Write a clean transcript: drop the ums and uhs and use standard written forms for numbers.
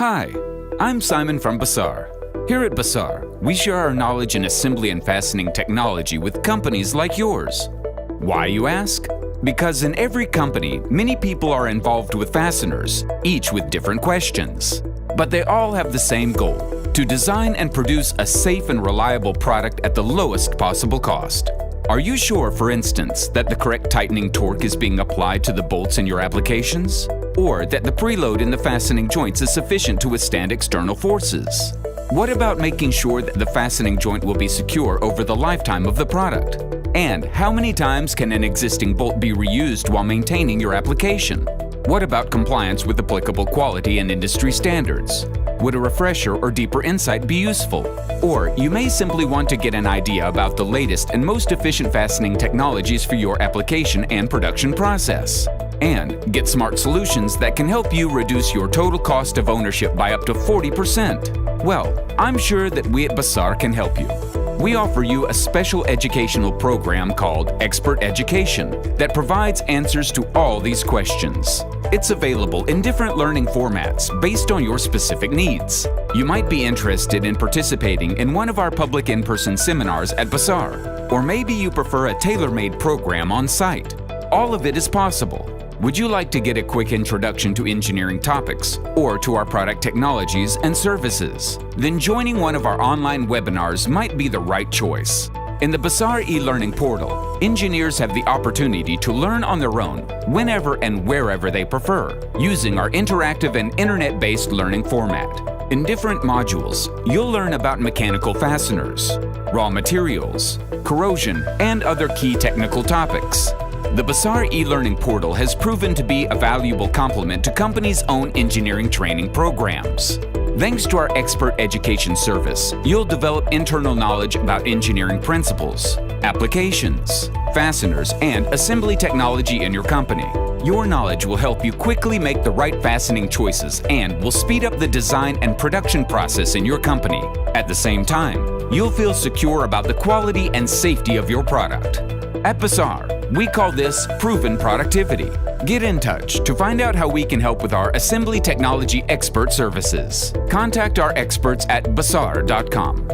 Hi, I'm Simon from Bossard. Here at Bossard, we share our knowledge in assembly and fastening technology with companies like yours. Why, you ask? Because in every company, many people are involved with fasteners, each with different questions. But they all have the same goal: to design and produce a safe and reliable product at the lowest possible cost. Are you sure, for instance, that the correct tightening torque is being applied to the bolts in your applications? Or that the preload in the fastening joints is sufficient to withstand external forces? What about making sure that the fastening joint will be secure over the lifetime of the product? And how many times can an existing bolt be reused while maintaining your application? What about compliance with applicable quality and industry standards? Would a refresher or deeper insight be useful? Or you may simply want to get an idea about the latest and most efficient fastening technologies for your application and production process. And get smart solutions that can help you reduce your total cost of ownership by up to 40%. Well, I'm sure that we at Bossard can help you. We offer you a special educational program called Expert Education that provides answers to all these questions. It's available in different learning formats based on your specific needs. You might be interested in participating in one of our public in-person seminars at Bossard, or maybe you prefer a tailor-made program on site. All of it is possible. Would you like to get a quick introduction to engineering topics or to our product technologies and services? Then joining one of our online webinars might be the right choice. In the Bossard e-learning portal, engineers have the opportunity to learn on their own whenever and wherever they prefer, using our interactive and internet-based learning format. In different modules, you'll learn about mechanical fasteners, raw materials, corrosion, and other key technical topics. The Bossard e-learning portal has proven to be a valuable complement to companies' own engineering training programs. Thanks to our expert education service, you'll develop internal knowledge about engineering principles, applications, fasteners, and assembly technology in your company. Your knowledge will help you quickly make the right fastening choices and will speed up the design and production process in your company. At the same time, you'll feel secure about the quality and safety of your product. At Bossard, we call this proven productivity. Get in touch to find out how we can help with our assembly technology expert services. Contact our experts at bossard.com.